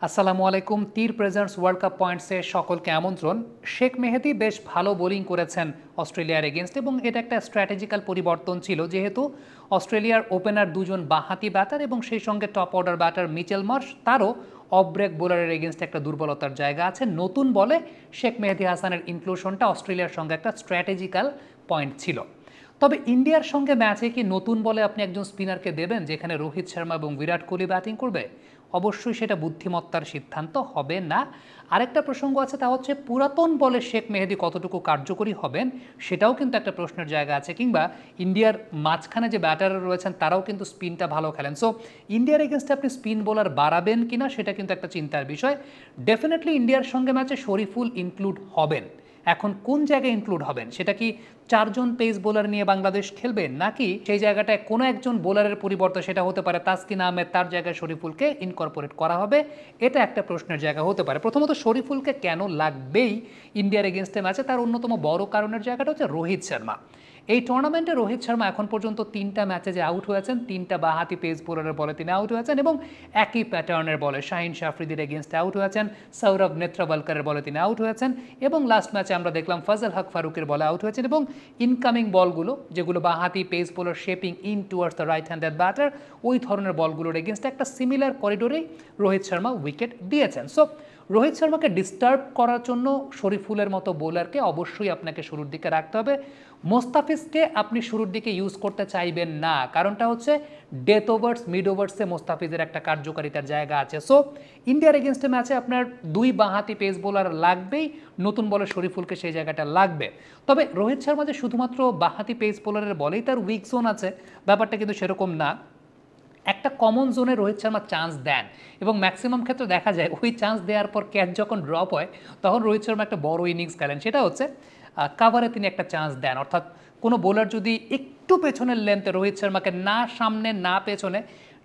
আসসালামু আলাইকুম। তীর প্রেজেন্টস ওয়ার্ল্ড কাপ পয়েন্টসে সকলকে আমন্ত্রণ। শেখ মেহেদী বেশ ভালো বোলিং করেছেন অস্ট্রেলিয়ার এগেনস্ট এবং এটা একটা স্ট্র্যাটেজিক্যাল পরিবর্তন ছিল, যেহেতু অস্ট্রেলিয়ার ওপেনার দুজন বাঁহাতি ব্যাটার এবং সেই সঙ্গে top order batter Mitchell Marsh, তারও অফ ব্রেক বোলারের এগেনস্ট একটা দুর্বলতার জায়গা আছে। নতুন বলে শেখ মেহেদী হাসানের ইনক্লুশনটা অস্ট্রেলিয়ার সঙ্গে একটা স্ট্র্যাটেজিক্যাল পয়েন্ট ছিল। তবে ইন্ডিয়ার সঙ্গে ম্যাচে কি নতুন বলে আপনি একজন স্পিনারকে দেবেন যেখানে রোহিত শর্মা এবং বিরাট কোহলি ব্যাটিং করবে? অবশ্যই সেটা বুদ্ধিমত্তার সিদ্ধান্ত হবে না। আরেকটা প্রসঙ্গ আছে, তা হচ্ছে পুরাতন বলে শেখ মেহেদী কতটুকু কার্যকরী হবেন সেটাও কিন্তু একটা প্রশ্নের জায়গা আছে, কিংবা ইন্ডিয়ার মাঝখানে যে ব্যাটাররা রয়েছেন তারাও কিন্তু স্পিনটা ভালো খেলেন। সো ইন্ডিয়ার এগেনস্টে আপনি স্পিন বোলার বাড়াবেন কিনা সেটা কিন্তু একটা চিন্তার বিষয়। ডেফিনেটলি ইন্ডিয়ার সঙ্গে ম্যাচে শরীফুল ইনক্লুড হবেন। এখন কোন জায়গায় ইনক্লুড হবেন, সেটা কি চারজন পেস বোলার নিয়ে বাংলাদেশ খেলবে, নাকি সেই জায়গাটায় কোনো একজন বোলারের পরিবর্তে সেটা হতে পারে তাসকিন আহমেদ, তার জায়গায় শরীফুলকে ইনকর্পোরেট করা হবে? এটা একটা প্রশ্নের জায়গা হতে পারে। প্রথমত শরীফুলকে কেন লাগবেই ইন্ডিয়ার এগেনস্টে ম্যাচে, তার অন্যতম বড় কারণের জায়গাটা হচ্ছে রোহিত শর্মা। এই টুর্নামেন্টে রোহিত শর্মা এখন পর্যন্ত 3টা ম্যাচে যে আউট হয়েছেন, 3টা বাঁহাতি পেস বোলারের বলে তিনি আউট হয়েছেন এবং একই প্যাটার্নের বলে শাহিন শাফরিদির এগেনস্টে আউট হয়েছেন, সৌরভ নেত্রাওয়ালকারের বলে তিনি আউট হয়েছেন এবং লাস্ট ম্যাচে আমরা দেখলাম ফজল হক ফারুকের বলে আউট হয়েছেন। এবং ইনকামিং বলগুলো যেগুলো বাঁহাতি pace bowler shaping in towards the right handed batter, ওই ধরনের বলগুলোর এগেনস্টে একটা সিমিলার করিডোরেই রোহিত শর্মা উইকেট দিয়েছেন। সো রোহিত শর্মাকে ডিস্টার্ব করার জন্য শরীফুলের মতো বোলারকে অবশ্যই আপনাকে শুরুর দিকে রাখতে হবে। মোস্তাফিজকে আপনি শুরুর দিকে ইউজ করতে চাইবেন না, কারণটা হচ্ছে ডেথ ওভার্স মিড ওভার্সে মোস্তাফিজের একটা কার্যকারিতার জায়গা আছে। সো ইন্ডিয়ার এগেনস্টে ম্যাচে আপনার দুই বাঁহাতি পেস বোলার লাগবেই, নতুন বলে শরীফুলকে সেই জায়গাটা লাগবে। তবে রোহিত শর্মা যে শুধুমাত্র বাঁহাতি পেস বোলারের বলেই তার উইক জোন আছে, ব্যাপারটা কিন্তু সেরকম না। একটা কমন জোনে রোহিত শর্মা চান্স দেন এবং ম্যাক্সিমাম ক্ষেত্রে দেখা যায় ওই চান্স দেওয়ার পর ক্যাচ যখন ড্রপ হয় তখন রোহিত শর্মা একটা বড় ইনিংস খেলেন। সেটা হচ্ছে কাভারে তিনি একটা চান্স দেন, অর্থাৎ কোনো বোলার যদি একটু পেছনের লেন্থে রোহিত শর্মাকে না সামনে না পেছনে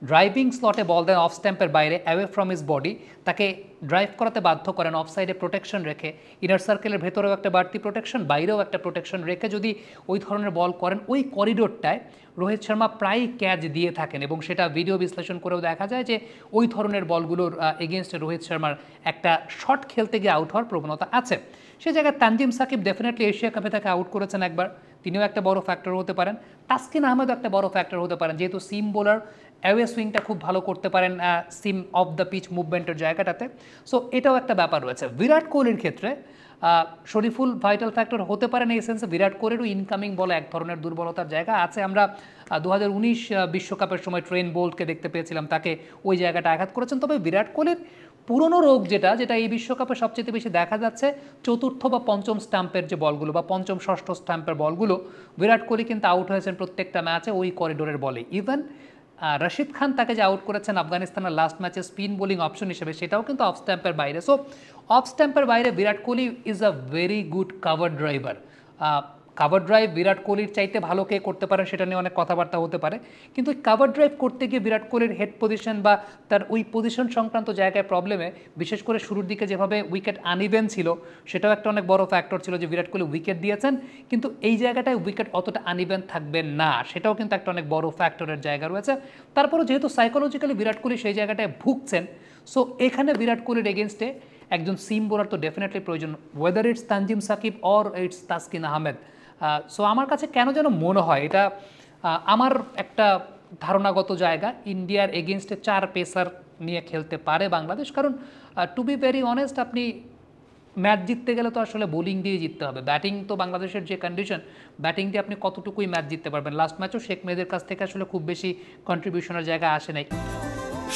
ড্রাইভিং স্লটে বল দেন অফ স্ট্যাম্পের বাইরে অ্যাওয়ে ফ্রম হিজ বডি, তাকে ড্রাইভ করাতে বাধ্য করেন অফ সাইডে প্রোটেকশন রেখে, ইনার সার্কেলের ভেতরেও একটা বাড়তি প্রোটেকশন, বাইরেও একটা প্রোটেকশন রেখে যদি ওই ধরনের বল করেন, ওই করিডোরটায় রোহিত শর্মা প্রায়ই ক্যাচ দিয়ে থাকেন এবং সেটা ভিডিও বিশ্লেষণ করেও দেখা যায় যে ওই ধরনের বলগুলোর এগেনস্টে রোহিত শর্মার একটা শট খেলতে গিয়ে আউট হওয়ার প্রবণতা আছে। সে জায়গায় তানজিম সাকিব ডেফিনেটলি এশিয়া কাপে তাকে আউট করেছেন একবার, তিনিও একটা বড় ফ্যাক্টর হতে পারেন। তাসকিন আহমেদও একটা বড় ফ্যাক্টর হতে পারেন, যেহেতু সিম বোলার, অ্যাওয়ে সুইংটা খুব ভালো করতে পারেন সিম অফ দ্য পিচ মুভমেন্টের জায়গাটাতে। সো এটাও একটা ব্যাপার রয়েছে। বিরাট কোহলির ক্ষেত্রে শরীফুল ভাইটাল ফ্যাক্টর হতে পারেন এই সেন্সে, বিরাট কোহলিরও ইনকামিং বলে এক ধরনের দুর্বলতার জায়গা আছে। আমরা 2019 বিশ্বকাপের সময় ট্রেন বোল্টকে দেখতে পেয়েছিলাম, তাকে ওই জায়গাটা আঘাত করেছেন। তবে বিরাট কোহলির পুরনো রোগ যেটা এই বিশ্বকাপে সবচেয়ে বেশি দেখা যাচ্ছে, চতুর্থ বা পঞ্চম স্টাম্পের যে বলগুলো বা পঞ্চম ষষ্ঠ স্টাম্পের বলগুলো, বিরাট কোহলি কিন্তু আউট হয়েছেন প্রত্যেকটা ম্যাচে ওই করিডোরের বলে। ইভেন রশিদ খান তাকে যে আউট করেছেন আফগানিস্তানের লাস্ট ম্যাচে স্পিন বোলিং অপশন হিসেবে, সেটাও কিন্তু অফ স্ট্যাম্পের বাইরে। সো অফ স্ট্যাম্পের বাইরে Virat Kohli is a very good cover driver. Cover drive Virat কোহলির চাইতে ভালো কে করতে পারে সেটা নিয়ে অনেক কথাবার্তা হতে পারে, কিন্তু কাভার ড্রাইভ করতে গিয়ে বিরাট কোহলির হেড পজিশন বা তার ওই পজিশন সংক্রান্ত জায়গায় প্রবলেমে, বিশেষ করে শুরুর দিকে যেভাবে উইকেট আনইভেন ছিল, সেটাও একটা অনেক বড় ফ্যাক্টর ছিল যে বিরাট কোহলি উইকেট দিয়েছেন কিন্তু এই জায়গাটায় উইকেট অতটা আনইভেন থাকবে না, সেটাও কিন্তু একটা অনেক বড় ফ্যাক্টরের জায়গা রয়েছে। তারপরও যেহেতু সাইকোলজিক্যালি বিরাট কোহলি সেই জায়গাটায় ভুগছেন, সো এখানে বিরাট কোহলির এগেনস্টে একজন সিম বোলার তো ডেফিনেটলি প্রয়োজন, whether it's Tanzim Sakib or it's Taskin Ahmed. So আমার কাছে কেন যেন মনে হয়, এটা আমার একটা ধারণাগত জায়গা, ইন্ডিয়ার এগেনস্টে 4 পেসার নিয়ে খেলতে পারে বাংলাদেশ। কারণ টু বি ভেরি অনেস্ট, আপনি ম্যাচ জিততে গেলে তো আসলে বোলিং দিয়ে জিততে হবে। ব্যাটিং তো বাংলাদেশের যে কন্ডিশন, ব্যাটিং দিয়ে আপনি কতটুকুই ম্যাচ জিততে পারবেন। লাস্ট ম্যাচও শেখ মেহেদের কাছ থেকে আসলে খুব বেশি কন্ট্রিবিউশনের জায়গা আসে নাই।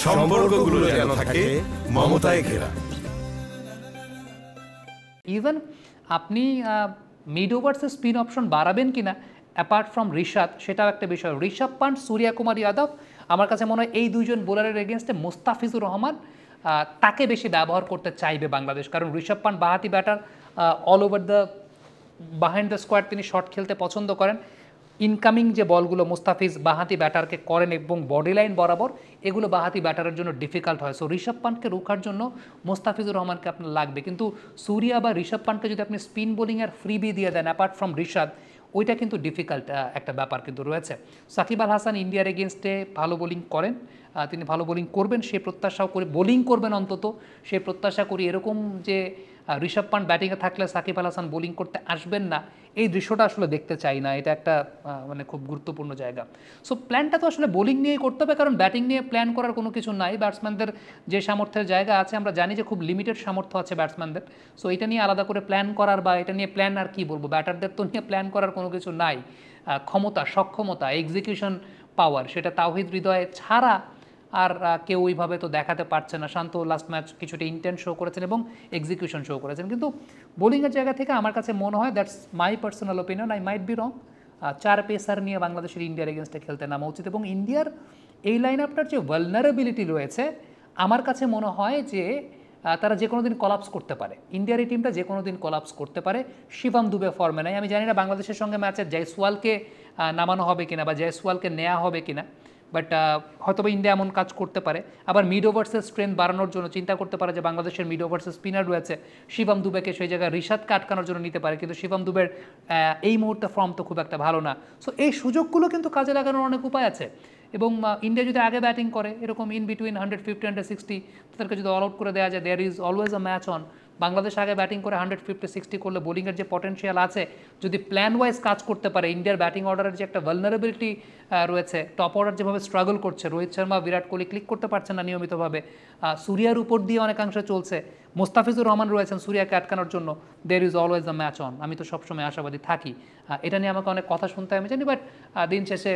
সম্পর্কগুলো যেন থাকে মমতায় ঘেরা। ইভেন আপনি মিড ওভার্সে স্পিন অপশন বাড়াবেন কিনা অ্যাপার্ট ফ্রম ঋষাদ, সেটাও একটা বিষয়। ঋষভ পান্ট, সূর্যা কুমার যাদব, আমার কাছে মনে হয় এই দুইজন বোলারের এগেনস্টে মোস্তাফিজুর রহমান তাকে বেশি ব্যবহার করতে চাইবে বাংলাদেশ। কারণ ঋষভ পান্ট বাঁহাতি batter, all over the behind the squad তিনি শট খেলতে পছন্দ করেন। ইনকামিং যে বলগুলো মুস্তাফিজ বাঁহাতি ব্যাটারকে করেন এবং বডি লাইন বরাবর, এগুলো বাঁহাতি ব্যাটারের জন্য ডিফিকাল্ট হয়। সো ঋষভ পান্টকে রোখার জন্য মোস্তাফিজুর রহমানকে আপনার লাগবে, কিন্তু সূর্যা বা ঋষভ পান্টকে যদি আপনি স্পিন বোলিংয়ের ফ্রিবি দিয়ে দেন অ্যাপার্ট ফ্রম ঋষাদ, ওইটা কিন্তু ডিফিকাল্ট একটা ব্যাপার কিন্তু রয়েছে। সাকিব আল হাসান ইন্ডিয়ার এগেনস্টে ভালো বোলিং করেন, তিনি ভালো বোলিং করবেন সে প্রত্যাশাও করে, বোলিং করবেন অন্তত সে প্রত্যাশা করি। এরকম যে ঋষভ পান্ট ব্যাটিংয়ে থাকলে সাকিব আল হাসান বোলিং করতে আসবেন না, এই দৃশ্যটা আসলে দেখতে চাই না। এটা একটা মানে খুব গুরুত্বপূর্ণ জায়গা। সো প্ল্যানটা তো আসলে বোলিং নিয়েই করতে হবে, কারণ ব্যাটিং নিয়ে প্ল্যান করার কোনো কিছু নাই। ব্যাটসম্যানদের যে সামর্থ্যের জায়গা আছে আমরা জানি যে খুব লিমিটেড সামর্থ্য আছে ব্যাটসম্যানদের। সো এটা নিয়ে আলাদা করে প্ল্যান করার বা এটা নিয়ে প্ল্যান আর কি বলবো, ব্যাটারদের তো নিয়ে প্ল্যান করার কোনো কিছু নাই। ক্ষমতা, সক্ষমতা, এক্সিকিউশন পাওয়ার সেটা তাওহিদ হৃদয় ছাড়া আর কেউ ওইভাবে তো দেখাতে পারছে না। শান্ত লাস্ট ম্যাচ কিছুটা ইন্টেন্ট শো করেছেন এবং এক্সিকিউশন শো করেছেন, কিন্তু বোলিংয়ের জায়গা থেকে আমার কাছে মনে হয়, that's my personal opinion, I might be wrong, 4 pacer নিয়ে বাংলাদেশের ইন্ডিয়ার এগেনস্টে খেলতে নামা উচিত। এবং ইন্ডিয়ার এই লাইন আপটার যে ভালনারেবিলিটি রয়েছে আমার কাছে মনে হয় যে তারা যে কোনো দিন কলাপস করতে পারে। ইন্ডিয়ার এই টিমটা যে কোনো দিন কলাপস করতে পারে। শিবম দুবে ফর্মে নাই, আমি জানি না বাংলাদেশের সঙ্গে ম্যাচে জয়সওয়ালকে নামানো হবে কিনা বা জয়সওয়ালকে নেওয়া হবে কিনা, বাট হয়তো বা ইন্ডিয়া এমন কাজ করতে পারে। আবার মিড ওভার্সের স্ট্রেংথ বাড়ানোর জন্য চিন্তা করতে পারে যে বাংলাদেশের মিড ওভার্সের স্পিনার রয়েছে, শিবম দুবেকে সেই জায়গায় রিশাদকে আটকানোর জন্য নিতে পারে, কিন্তু শিবম দুবের এই মুহূর্তে ফর্ম তো খুব একটা ভালো না। সো এই সুযোগগুলো কিন্তু কাজে লাগানোর অনেক উপায় আছে। এবং ইন্ডিয়া যদি আগে ব্যাটিং করে এরকম ইন বিটুইন 150 160 তাদেরকে যদি অল আউট করে দেওয়া যায়, there is always a match on. Bangladesh আগে ব্যাটিং করে 150 60 করলে বোলিংয়ের যে পটেনশিয়াল আছে, যদি প্ল্যান ওয়াইজ কাজ করতে পারে, ইন্ডিয়ার ব্যাটিং অর্ডারের যে একটা ভালনারেবিলিটি রয়েছে, টপ অর্ডার যেভাবে স্ট্রাগল করছে, রোহিত শর্মা বিরাট কোহলি ক্লিক করতে পারছে না নিয়মিতভাবে, সুরিয়ার উপর দিয়ে অনেকাংশে চলছে, মুস্তাফিজুর রহমান রয়েছেন সুরিয়াকে আটকানোর জন্য, there is always a match on. আমি তো সবসময় আশাবাদী থাকি। এটা নিয়ে আমাকে অনেক কথা শুনতে আমি জানি, বাট দিন শেষে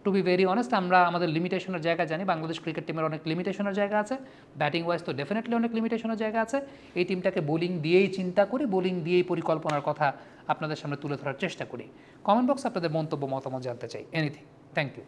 টু বি ভেরি অনেস্ট আমরা আমাদের লিমিটেশনের জায়গা জানি। বাংলাদেশ ক্রিকেট টিমের অনেক লিমিটেশনের জায়গা আছে, ব্যাটিং ওয়াইজ তো ডেফিনেটলি অনেক লিমিটেশনের জায়গা আছে। এই টিমটাকে বোলিং দিয়েই চিন্তা করি, বোলিং দিয়েই পরিকল্পনার কথা আপনাদের সামনে তুলে ধরার চেষ্টা করি। কমেন্ট বক্সে আপনাদের মন্তব্য মতামত জানতে চাই, এনিথিং। Thank you.